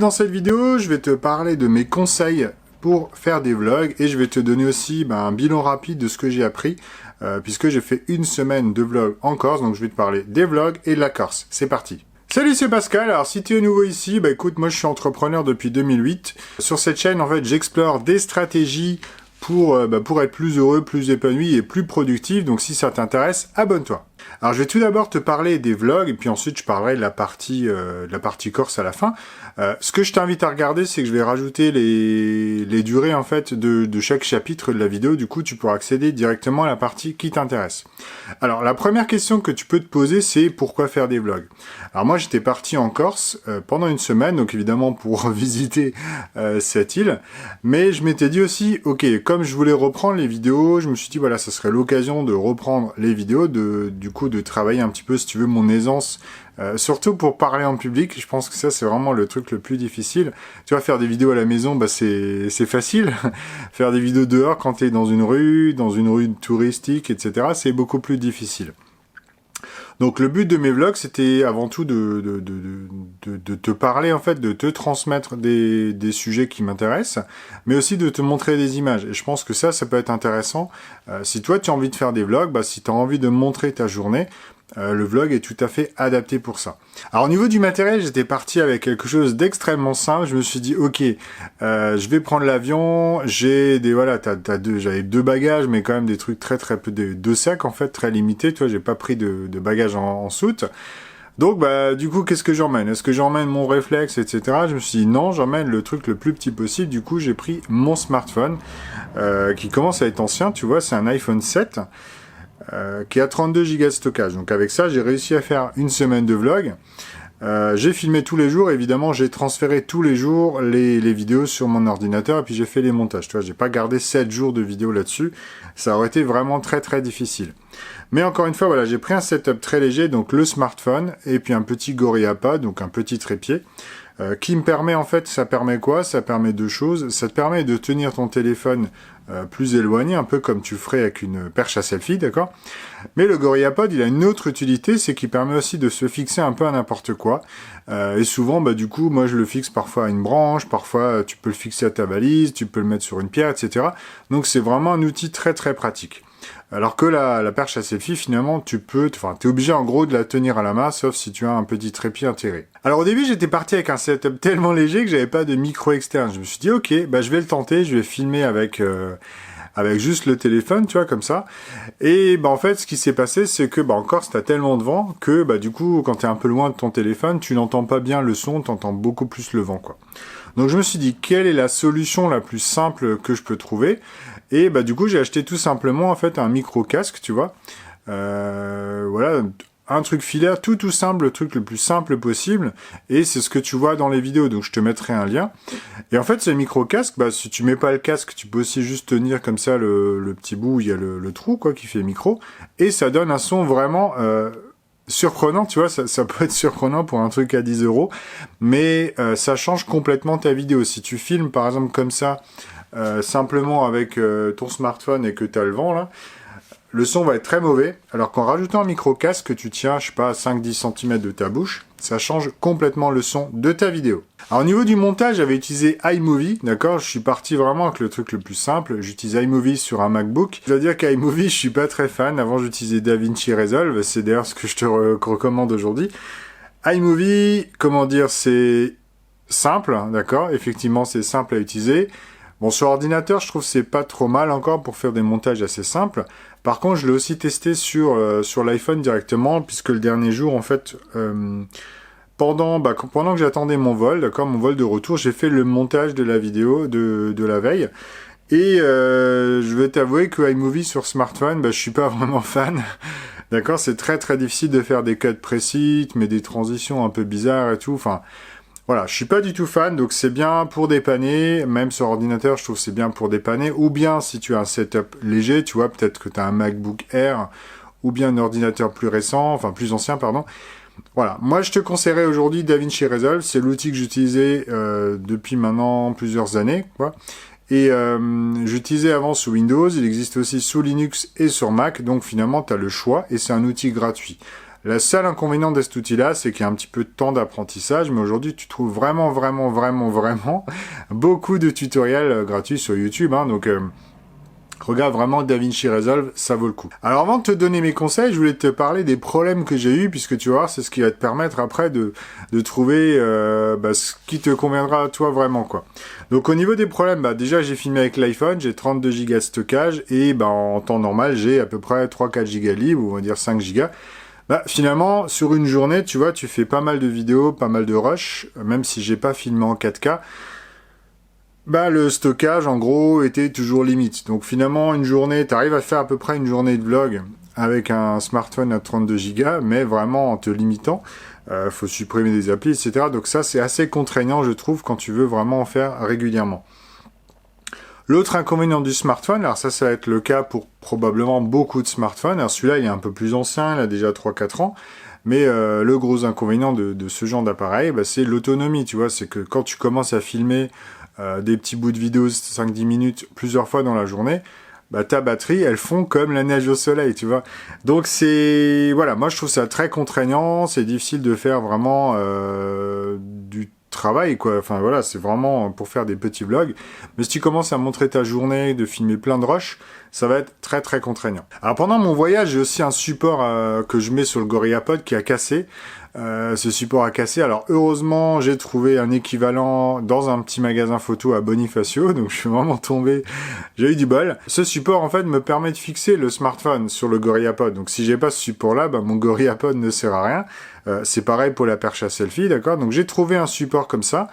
Dans cette vidéo, je vais te parler de mes conseils pour faire des vlogs et je vais te donner aussi un bilan rapide de ce que j'ai appris puisque j'ai fait une semaine de vlog en Corse, donc je vais te parler des vlogs et de la Corse. C'est parti. Salut, c'est Pascal. Alors si tu es nouveau ici, écoute, moi je suis entrepreneur depuis 2008. Sur cette chaîne, en fait, j'explore des stratégies pour être plus heureux, plus épanoui et plus productif. Donc si ça t'intéresse, abonne-toi. Alors je vais tout d'abord te parler des vlogs et puis ensuite je parlerai de la partie Corse à la fin. Ce que je t'invite à regarder, c'est que je vais rajouter les durées en fait de chaque chapitre de la vidéo. Du coup, tu pourras accéder directement à la partie qui t'intéresse. Alors la première question que tu peux te poser, c'est pourquoi faire des vlogs. Alors moi j'étais parti en Corse pendant une semaine, donc évidemment pour visiter cette île, mais je m'étais dit aussi, ok, comme je voulais reprendre les vidéos, je me suis dit voilà, ça serait l'occasion de reprendre les vidéos, du coup de travailler un petit peu, si tu veux, mon aisance, surtout pour parler en public. Je pense que ça c'est vraiment le truc le plus difficile. Tu vois, faire des vidéos à la maison, c'est facile. Faire des vidéos dehors quand tu es dans une rue touristique, etc., c'est beaucoup plus difficile. Donc le but de mes vlogs, c'était avant tout de te parler, en fait, de te transmettre des sujets qui m'intéressent, mais aussi de te montrer des images. Et je pense que ça peut être intéressant. Si toi, tu as envie de faire des vlogs, si tu as envie de montrer ta journée, le vlog est tout à fait adapté pour ça. Alors au niveau du matériel, j'étais parti avec quelque chose d'extrêmement simple. Je me suis dit, ok, je vais prendre l'avion. J'avais deux bagages, mais quand même des trucs très peu, deux sacs en fait, très limités. Tu vois, j'ai pas pris de bagages en soute. Donc du coup, qu'est-ce que j'emmène? Est-ce que j'emmène mon réflexe, etc. Je me suis dit non, j'emmène le truc le plus petit possible. Du coup, j'ai pris mon smartphone qui commence à être ancien. Tu vois, c'est un iPhone 7. Qui a 32 Go de stockage. Donc avec ça, j'ai réussi à faire une semaine de vlog. J'ai filmé tous les jours, évidemment, j'ai transféré tous les jours les vidéos sur mon ordinateur et puis j'ai fait les montages. Tu vois, j'ai pas gardé 7 jours de vidéos là-dessus. Ça aurait été vraiment très difficile. Mais encore une fois, voilà, j'ai pris un setup très léger, donc le smartphone et puis un petit GorillaPod, donc un petit trépied. Qui me permet, en fait, ça permet quoi? Ça permet deux choses. Ça te permet de tenir ton téléphone plus éloigné, un peu comme tu ferais avec une perche à selfie, d'accord? Mais le GorillaPod, il a une autre utilité, c'est qu'il permet aussi de se fixer un peu à n'importe quoi. Et souvent, du coup, moi je le fixe parfois à une branche, parfois tu peux le fixer à ta valise, tu peux le mettre sur une pierre, etc. Donc c'est vraiment un outil très pratique. Alors que la perche à selfie, finalement, t'es obligé en gros de la tenir à la main, sauf si tu as un petit trépied intégré. Alors au début, j'étais parti avec un setup tellement léger que j'avais pas de micro externe. Je me suis dit, ok, je vais le tenter, je vais filmer avec juste le téléphone, tu vois, comme ça. Et en fait, ce qui s'est passé, c'est que en Corse, t'as tellement de vent que du coup, quand t'es un peu loin de ton téléphone, tu n'entends pas bien le son, t'entends beaucoup plus le vent, quoi. Donc je me suis dit, quelle est la solution la plus simple que je peux trouver? Et du coup, j'ai acheté tout simplement en fait un micro casque, tu vois. Voilà, un truc filaire, tout simple, le truc le plus simple possible. Et c'est ce que tu vois dans les vidéos, donc je te mettrai un lien. Et en fait, ce micro casque, si tu mets pas le casque, tu peux aussi juste tenir comme ça le petit bout où il y a le trou, quoi, qui fait micro. Et ça donne un son vraiment surprenant, tu vois, ça peut être surprenant pour un truc à 10 €, mais ça change complètement ta vidéo. Si tu filmes par exemple comme ça, simplement avec ton smartphone et que tu as le vent là, le son va être très mauvais, alors qu'en rajoutant un micro-casque que tu tiens, je sais pas, à 5-10 cm de ta bouche, ça change complètement le son de ta vidéo. Alors au niveau du montage, j'avais utilisé iMovie, d'accord? Je suis parti vraiment avec le truc le plus simple, j'utilise iMovie sur un MacBook. Je dois dire qu'iMovie, je suis pas très fan, avant j'utilisais DaVinci Resolve, c'est d'ailleurs ce que je te recommande aujourd'hui. iMovie, comment dire, c'est simple, d'accord? Effectivement, c'est simple à utiliser. Bon, sur ordinateur, je trouve que c'est pas trop mal encore pour faire des montages assez simples. Par contre, je l'ai aussi testé sur l'iPhone directement, puisque le dernier jour, en fait, pendant que j'attendais mon vol, d'accord, mon vol de retour, j'ai fait le montage de la vidéo de la veille. Et je vais t'avouer que iMovie sur smartphone, je suis pas vraiment fan. D'accord, c'est très difficile de faire des cuts précis, mais des transitions un peu bizarres et tout. Enfin, voilà, je suis pas du tout fan, donc c'est bien pour dépanner, même sur ordinateur, je trouve que c'est bien pour dépanner, ou bien si tu as un setup léger, tu vois, peut-être que tu as un MacBook Air, ou bien un ordinateur plus récent, enfin plus ancien, pardon. Voilà, moi je te conseillerais aujourd'hui DaVinci Resolve, c'est l'outil que j'utilisais depuis maintenant plusieurs années, quoi. Et j'utilisais avant sous Windows, il existe aussi sous Linux et sur Mac, donc finalement tu as le choix, et c'est un outil gratuit. Le seul inconvénient de cet outil-là, c'est qu'il y a un petit peu de temps d'apprentissage, mais aujourd'hui, tu trouves vraiment beaucoup de tutoriels gratuits sur YouTube, hein, donc regarde vraiment DaVinci Resolve, ça vaut le coup. Alors avant de te donner mes conseils, je voulais te parler des problèmes que j'ai eu, puisque tu vas voir, c'est ce qui va te permettre après de trouver ce qui te conviendra à toi vraiment, quoi. Donc au niveau des problèmes, déjà j'ai filmé avec l'iPhone, j'ai 32 Go de stockage, et en temps normal, j'ai à peu près 3-4 Go libres, ou on va dire 5 Go. Finalement, sur une journée, tu vois, tu fais pas mal de vidéos, pas mal de rush, même si j'ai pas filmé en 4K. Le stockage, en gros, était toujours limite. Donc finalement, une journée, tu arrives à faire à peu près une journée de vlog avec un smartphone à 32 Go, mais vraiment en te limitant. Faut supprimer des applis, etc. Donc ça, c'est assez contraignant, je trouve, quand tu veux vraiment en faire régulièrement. L'autre inconvénient du smartphone, alors ça va être le cas pour probablement beaucoup de smartphones. Alors celui-là, il est un peu plus ancien, il a déjà 3-4 ans. Mais le gros inconvénient de ce genre d'appareil, c'est l'autonomie, tu vois. C'est que quand tu commences à filmer des petits bouts de vidéo 5-10 minutes plusieurs fois dans la journée, ta batterie, elle fond comme la neige au soleil, tu vois. Donc voilà, moi je trouve ça très contraignant, c'est difficile de faire vraiment du travail, quoi. Enfin voilà, c'est vraiment pour faire des petits vlogs. Mais si tu commences à montrer ta journée, de filmer plein de rushs, ça va être très contraignant. Alors pendant mon voyage, j'ai aussi un support que je mets sur le GorillaPod qui a cassé. Ce support a cassé. Alors heureusement, j'ai trouvé un équivalent dans un petit magasin photo à Bonifacio, donc je suis vraiment tombé. J'ai eu du bol. Ce support en fait me permet de fixer le smartphone sur le GorillaPod. Donc si j'ai pas ce support-là, mon GorillaPod ne sert à rien. C'est pareil pour la perche à selfie, d'accord. Donc j'ai trouvé un support comme ça.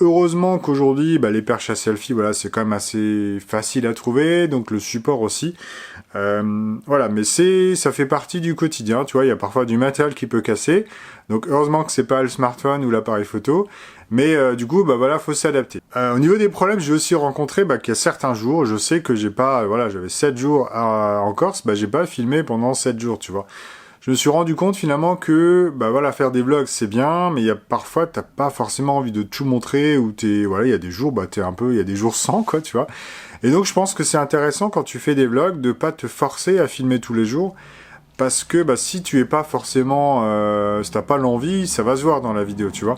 Heureusement qu'aujourd'hui, les perches à selfie, voilà, c'est quand même assez facile à trouver. Donc le support aussi. Voilà, mais ça fait partie du quotidien, tu vois, il y a parfois du matériel qui peut casser, donc heureusement que c'est pas le smartphone ou l'appareil photo, mais du coup, voilà, faut s'adapter. Au niveau des problèmes, j'ai aussi rencontré qu'il y a certains jours, je sais que j'ai pas, voilà, j'avais 7 jours en Corse, j'ai pas filmé pendant 7 jours, tu vois. Je me suis rendu compte finalement que, voilà, faire des vlogs c'est bien, mais il y a parfois, t'as pas forcément envie de tout montrer, ou voilà, il y a des jours, il y a des jours sans, quoi, tu vois. Et donc je pense que c'est intéressant quand tu fais des vlogs de pas te forcer à filmer tous les jours, parce que si tu es pas forcément, si t'as pas l'envie, ça va se voir dans la vidéo, tu vois.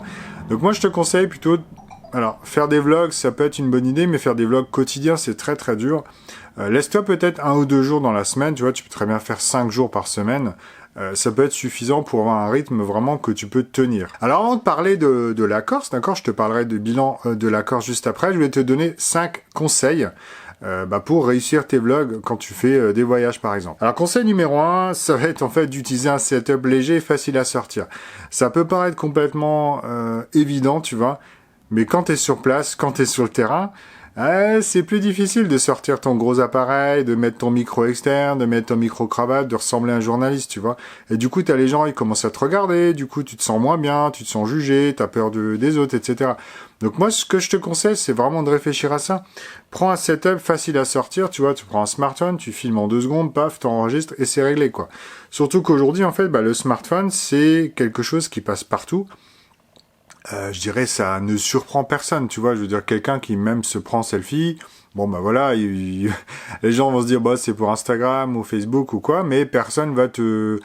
Donc moi je te conseille plutôt, alors faire des vlogs ça peut être une bonne idée, mais faire des vlogs quotidiens c'est très dur. Laisse-toi peut-être 1 ou 2 jours dans la semaine, tu vois, tu peux très bien faire 5 jours par semaine. Ça peut être suffisant pour avoir un rythme vraiment que tu peux tenir. Alors avant de parler de la Corse, d'accord, je te parlerai de bilan de la Corse juste après, je vais te donner 5 conseils pour réussir tes vlogs quand tu fais des voyages par exemple. Alors conseil numéro 1, ça va être en fait d'utiliser un setup léger et facile à sortir. Ça peut paraître complètement évident, tu vois, mais quand tu es sur place, quand tu es sur le terrain, c'est plus difficile de sortir ton gros appareil, de mettre ton micro externe, de mettre ton micro-cravate, de ressembler à un journaliste, tu vois. Et du coup, t'as les gens, ils commencent à te regarder, du coup, tu te sens moins bien, tu te sens jugé, t'as peur des autres, etc. Donc moi, ce que je te conseille, c'est vraiment de réfléchir à ça. Prends un setup facile à sortir, tu vois, tu prends un smartphone, tu filmes en 2 secondes, paf, t'enregistres et c'est réglé, quoi. Surtout qu'aujourd'hui, en fait, le smartphone, c'est quelque chose qui passe partout. Je dirais ça ne surprend personne, tu vois, je veux dire quelqu'un qui même se prend selfie, voilà, les gens vont se dire c'est pour Instagram ou Facebook ou quoi, mais personne va se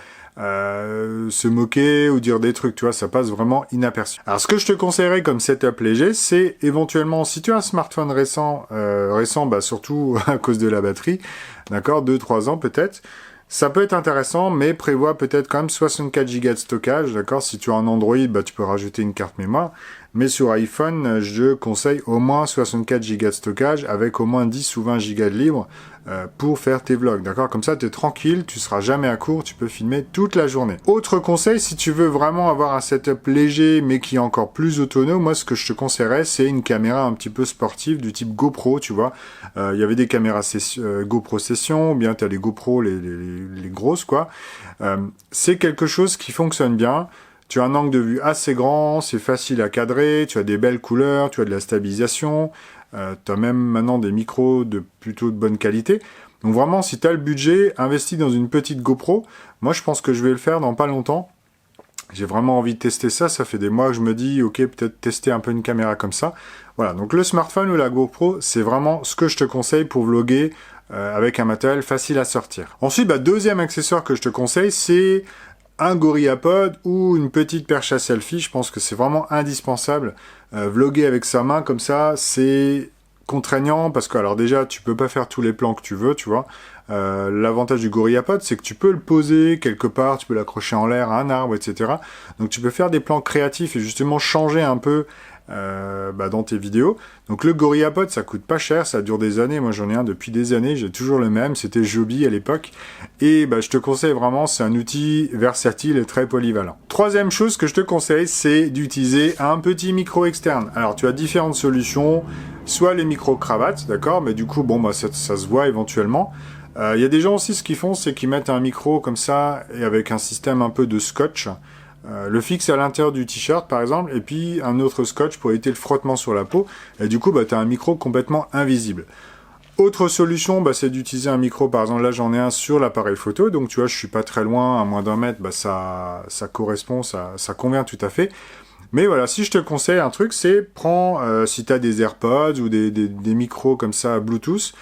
moquer ou dire des trucs, tu vois, ça passe vraiment inaperçu. Alors ce que je te conseillerais comme setup léger, c'est éventuellement, si tu as un smartphone récent, surtout à cause de la batterie, d'accord, 2-3 ans peut-être, ça peut être intéressant, mais prévois peut-être quand même 64 Go de stockage, d'accord. Si tu as un Android, tu peux rajouter une carte mémoire. Mais sur iPhone, je conseille au moins 64 Go de stockage avec au moins 10 ou 20 Go de libre pour faire tes vlogs, d'accord. Comme ça, tu es tranquille, tu seras jamais à court, tu peux filmer toute la journée. Autre conseil, si tu veux vraiment avoir un setup léger, mais qui est encore plus autonome, moi, ce que je te conseillerais, c'est une caméra un petit peu sportive du type GoPro, tu vois. Il y avait des caméras GoPro Session, ou bien tu as les GoPro, les grosses, quoi. C'est quelque chose qui fonctionne bien. Tu as un angle de vue assez grand, c'est facile à cadrer, tu as des belles couleurs, tu as de la stabilisation, tu as même maintenant des micros de plutôt de bonne qualité. Donc vraiment, si tu as le budget, investis dans une petite GoPro. Moi, je pense que je vais le faire dans pas longtemps. J'ai vraiment envie de tester ça, ça fait des mois que je me dis, ok, peut-être tester un peu une caméra comme ça. Voilà, donc le smartphone ou la GoPro, c'est vraiment ce que je te conseille pour vlogger avec un matériel facile à sortir. Ensuite, deuxième accessoire que je te conseille, c'est un GorillaPod ou une petite perche à selfie. Je pense que c'est vraiment indispensable. Vlogger avec sa main comme ça, c'est contraignant parce que alors déjà tu peux pas faire tous les plans que tu veux, tu vois. L'avantage du GorillaPod, c'est que tu peux le poser quelque part, tu peux l'accrocher en l'air à un arbre, etc. Donc tu peux faire des plans créatifs et justement changer un peu dans tes vidéos. Donc le GorillaPod, ça coûte pas cher, ça dure des années. Moi j'en ai un depuis des années, j'ai toujours le même, c'était Joby à l'époque. Et je te conseille vraiment, c'est un outil versatile et très polyvalent. Troisième chose que je te conseille, c'est d'utiliser un petit micro externe. Alors tu as différentes solutions, soit les micro-cravates, d'accord, mais du coup ça se voit éventuellement. Il y a des gens aussi, ce qu'ils font, c'est qu'ils mettent un micro comme ça, et avec un système un peu de scotch, le fixe à l'intérieur du t-shirt par exemple, et puis un autre scotch pour éviter le frottement sur la peau, et du coup tu as un micro complètement invisible. Autre solution, c'est d'utiliser un micro, par exemple là j'en ai un sur l'appareil photo, donc tu vois je suis pas très loin, à moins d'un mètre, ça correspond, ça convient tout à fait. Mais voilà, si je te conseille un truc, c'est prends, si tu as des AirPods ou des micros comme ça Bluetooth,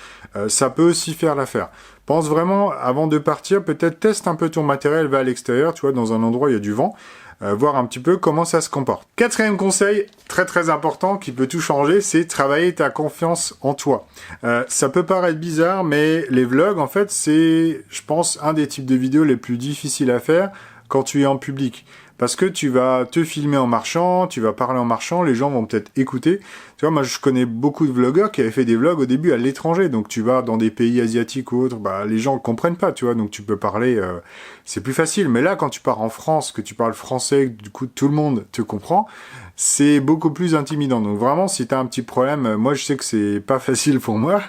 ça peut aussi faire l'affaire. Pense vraiment, avant de partir, peut-être teste un peu ton matériel, va à l'extérieur, tu vois, dans un endroit où il y a du vent, voir un petit peu comment ça se comporte. Quatrième conseil, très très important, qui peut tout changer, c'est travailler ta confiance en toi. Ça peut paraître bizarre, mais les vlogs, en fait, c'est, je pense, un des types de vidéos les plus difficiles à faire quand tu es en public. Parce que tu vas te filmer en marchant, tu vas parler en marchant, les gens vont peut-être écouter. Tu vois, moi je connais beaucoup de vlogueurs qui avaient fait des vlogs au début à l'étranger. Donc tu vas dans des pays asiatiques ou autres, les gens ne comprennent pas, tu vois. Donc tu peux parler, c'est plus facile. Mais là, quand tu pars en France, que tu parles français, du coup tout le monde te comprend, c'est beaucoup plus intimidant. Donc vraiment, si tu as un petit problème, moi je sais que c'est pas facile pour moi.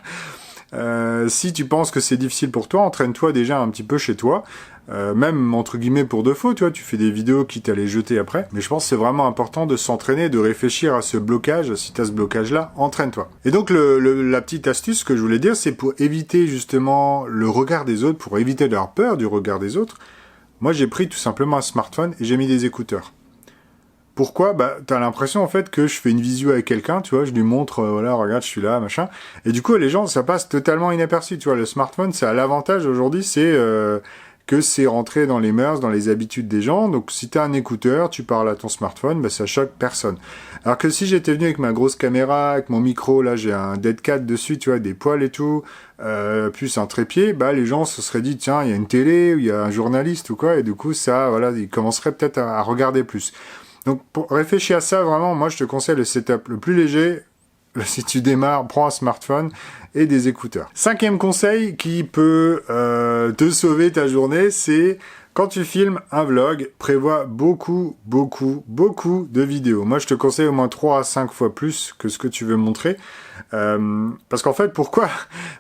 Si tu penses que c'est difficile pour toi, entraîne-toi déjà un petit peu chez toi. Même entre guillemets pour de faux, tu vois, tu fais des vidéos quitte à les jeter après. Mais je pense que c'est vraiment important de s'entraîner, de réfléchir à ce blocage. Si tu as ce blocage-là, entraîne-toi. Et donc la petite astuce que je voulais dire, c'est pour éviter justement le regard des autres, pour éviter leur peur du regard des autres. Moi, j'ai pris tout simplement un smartphone et j'ai mis des écouteurs. Pourquoi ? T'as l'impression en fait que je fais une visio avec quelqu'un, tu vois, je lui montre, voilà, regarde, je suis là, machin. Et du coup, les gens, ça passe totalement inaperçu, tu vois. Le smartphone, ça a l'avantage aujourd'hui, c'est que c'est rentré dans les mœurs, dans les habitudes des gens. Donc, si t'as un écouteur, tu parles à ton smartphone, ça choque personne. Alors que si j'étais venu avec ma grosse caméra, avec mon micro, là, j'ai un Dead Cat dessus, tu vois, des poils et tout, plus un trépied, les gens se seraient dit, tiens, il y a une télé, ou il y a un journaliste ou quoi, et du coup, ça, voilà, ils commenceraient peut-être à regarder plus. Donc, pour réfléchir à ça, vraiment, moi, je te conseille le setup le plus léger. Si tu démarres, prends un smartphone et des écouteurs. Cinquième conseil qui peut te sauver ta journée, c'est quand tu filmes un vlog, prévois beaucoup de vidéos. Moi, je te conseille au moins 3 à 5 fois plus que ce que tu veux montrer. Parce qu'en fait, pourquoi ?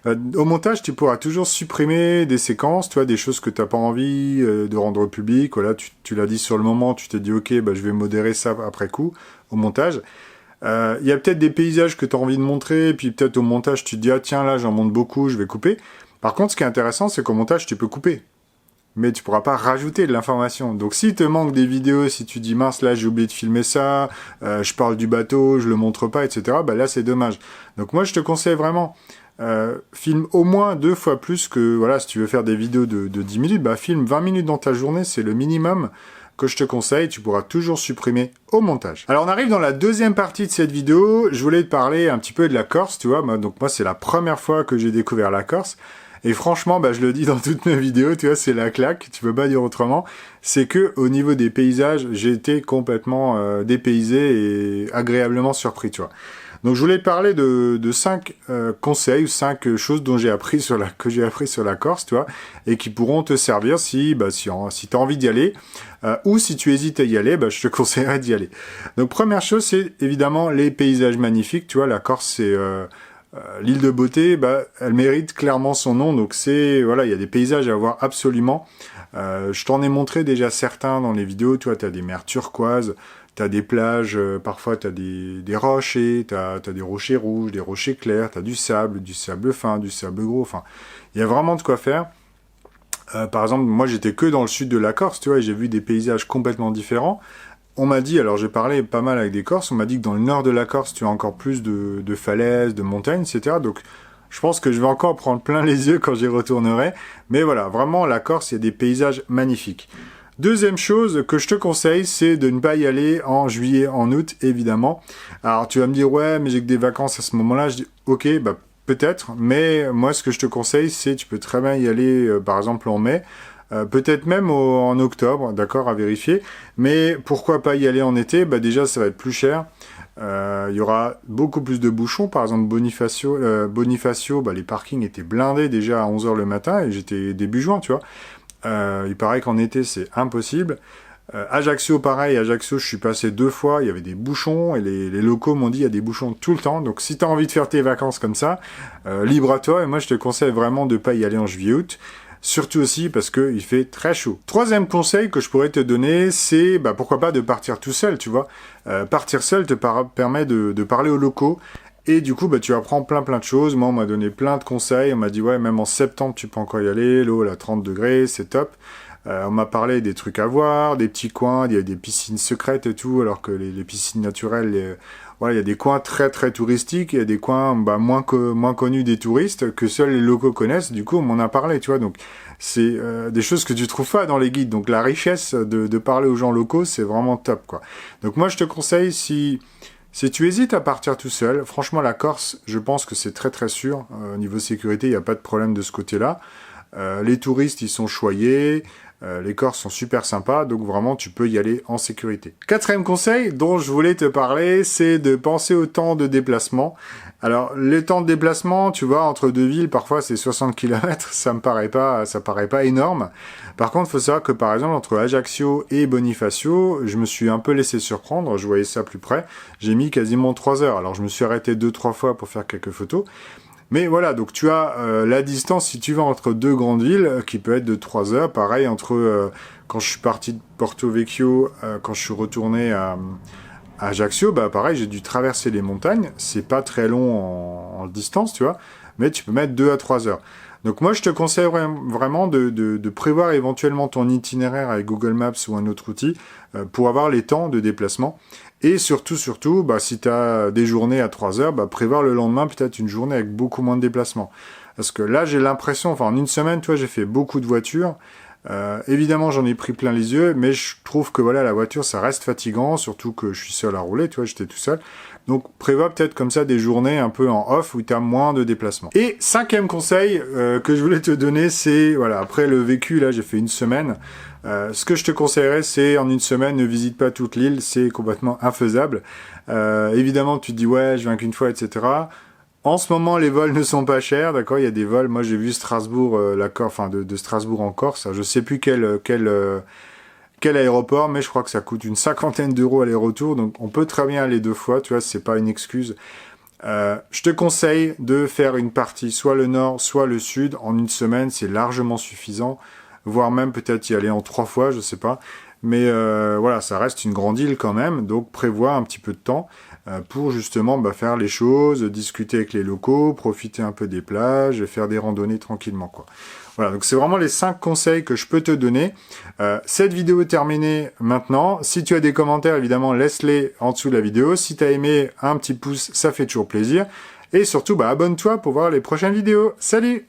Au montage, tu pourras toujours supprimer des séquences, tu vois, des choses que tu n'as pas envie de rendre publiques. Voilà, tu l'as dit sur le moment, tu t'es dit, ok, je vais modérer ça après coup, au montage. Il y a peut-être des paysages que tu as envie de montrer, et puis peut-être au montage, tu te dis, ah tiens, là, j'en montre beaucoup, je vais couper. Par contre, ce qui est intéressant, c'est qu'au montage, tu peux couper. Mais tu pourras pas rajouter de l'information. Donc si te manque des vidéos, si tu dis mince là j'ai oublié de filmer ça, je parle du bateau, je le montre pas, etc. Là c'est dommage. Donc moi je te conseille vraiment, filme au moins 2 fois plus que, voilà, si tu veux faire des vidéos de 10 minutes, filme 20 minutes dans ta journée, c'est le minimum que je te conseille, tu pourras toujours supprimer au montage. Alors on arrive dans la deuxième partie de cette vidéo, je voulais te parler un petit peu de la Corse, tu vois, donc moi c'est la première fois que j'ai découvert la Corse. Et franchement, je le dis dans toutes mes vidéos, tu vois, c'est la claque, tu peux pas dire autrement. C'est que au niveau des paysages, j'ai été complètement dépaysé et agréablement surpris, tu vois. Donc je voulais te parler de 5 conseils ou 5 choses dont que j'ai appris sur la Corse, tu vois, et qui pourront te servir si tu as envie d'y aller, ou si tu hésites à y aller, je te conseillerais d'y aller. Donc première chose, c'est évidemment les paysages magnifiques, tu vois, la Corse c'est l'île de beauté, elle mérite clairement son nom. Donc voilà, il y a des paysages à voir absolument. Je t'en ai montré déjà certains dans les vidéos. Tu vois, t'as des mers turquoises, t'as des plages, parfois t'as des rochers, t'as des rochers rouges, des rochers clairs, t'as du sable fin, du sable gros. Enfin, il y a vraiment de quoi faire. Par exemple, moi j'étais que dans le sud de la Corse, tu vois, et j'ai vu des paysages complètement différents. On m'a dit, alors j'ai parlé pas mal avec des Corses, on m'a dit que dans le nord de la Corse, tu as encore plus de falaises, de montagnes, etc. Donc je pense que je vais encore prendre plein les yeux quand j'y retournerai. Mais voilà, vraiment, la Corse, il y a des paysages magnifiques. Deuxième chose que je te conseille, c'est de ne pas y aller en juillet, en août, évidemment. Alors tu vas me dire, ouais, mais j'ai que des vacances à ce moment-là. Je dis, ok, bah peut-être, mais moi ce que je te conseille, c'est tu peux très bien y aller, par exemple en mai, peut-être même en octobre, d'accord, à vérifier. Mais pourquoi pas y aller en été? Bah déjà, ça va être plus cher. Il y aura beaucoup plus de bouchons. Par exemple, Bonifacio, bah, les parkings étaient blindés déjà à 11 h le matin et j'étais début juin, tu vois. Il paraît qu'en été, c'est impossible. Ajaccio, pareil. Ajaccio, je suis passé 2 fois. Il y avait des bouchons et les locaux m'ont dit il y a des bouchons tout le temps. Donc, si tu as envie de faire tes vacances comme ça, libre à toi. Et moi, je te conseille vraiment de pas y aller en juillet-août. Surtout aussi parce qu'il fait très chaud. Troisième conseil que je pourrais te donner, c'est bah, pourquoi pas de partir tout seul, tu vois. Partir seul te permet de parler aux locaux. Et du coup, bah, tu apprends plein de choses. Moi, on m'a donné plein de conseils. On m'a dit, ouais, même en septembre, tu peux encore y aller. L'eau, elle a 30 degrés, c'est top. On m'a parlé des trucs à voir, des petits coins. Il y a des piscines secrètes et tout, alors que les piscines naturelles, voilà, il y a des coins très touristiques. Il y a des coins bah, moins connus des touristes que seuls les locaux connaissent. Du coup, on m'en a parlé, tu vois. Donc, c'est des choses que tu trouves pas dans les guides. Donc, la richesse de parler aux gens locaux, c'est vraiment top, quoi. Donc, moi, je te conseille, si tu hésites à partir tout seul, franchement, la Corse, je pense que c'est très sûr. Au niveau sécurité, il n'y a pas de problème de ce côté-là. Les touristes, ils sont choyés. Les Corses sont super sympas, donc vraiment, tu peux y aller en sécurité. Quatrième conseil dont je voulais te parler, c'est de penser au temps de déplacement. Alors, les temps de déplacement, tu vois, entre deux villes, parfois c'est 60 km, ça paraît pas énorme. Par contre, il faut savoir que par exemple, entre Ajaccio et Bonifacio, je me suis un peu laissé surprendre, je voyais ça plus près, j'ai mis quasiment 3 heures. Alors, je me suis arrêté 2-3 fois pour faire quelques photos. Mais voilà, donc tu as la distance, si tu vas entre deux grandes villes, qui peut être de 3 heures. Pareil, entre quand je suis parti de Porto Vecchio, quand je suis retourné à Ajaccio, bah pareil, j'ai dû traverser les montagnes. C'est pas très long en distance, tu vois, mais tu peux mettre 2 à 3 heures. Donc moi, je te conseille vraiment de prévoir éventuellement ton itinéraire avec Google Maps ou un autre outil pour avoir les temps de déplacement. Et surtout, bah, si tu as des journées à 3 heures, bah, prévoir le lendemain peut-être une journée avec beaucoup moins de déplacements. Parce que là, j'ai l'impression, enfin en une semaine, toi, j'ai fait beaucoup de voitures. Évidemment, j'en ai pris plein les yeux, mais je trouve que voilà, la voiture, ça reste fatigant, surtout que je suis seul à rouler, tu vois, j'étais tout seul. Donc, prévois peut-être comme ça des journées un peu en off où tu as moins de déplacements. Et cinquième conseil que je voulais te donner, c'est, voilà, après le vécu, là, j'ai fait une semaine. Ce que je te conseillerais, c'est en une semaine, ne visite pas toute l'île, c'est complètement infaisable. Évidemment, tu te dis, ouais, je viens qu'une fois, etc. En ce moment, les vols ne sont pas chers, d'accord. Il y a des vols. Moi, j'ai vu Strasbourg, enfin de Strasbourg en Corse. Je sais plus quel aéroport, mais je crois que ça coûte une 50aine d'euros aller-retour. Donc, on peut très bien aller 2 fois. Tu vois, c'est pas une excuse. Je te conseille de faire une partie, soit le nord, soit le sud, en une semaine. C'est largement suffisant, voire même peut-être y aller en 3 fois, je sais pas. Mais voilà, ça reste une grande île quand même, donc prévois un petit peu de temps pour justement faire les choses, discuter avec les locaux, profiter un peu des plages et faire des randonnées tranquillement, quoi. Voilà, donc c'est vraiment les 5 conseils que je peux te donner. Cette vidéo est terminée maintenant. Si tu as des commentaires, évidemment, laisse-les en dessous de la vidéo. Si tu as aimé, un petit pouce, ça fait toujours plaisir. Et surtout, abonne-toi pour voir les prochaines vidéos. Salut!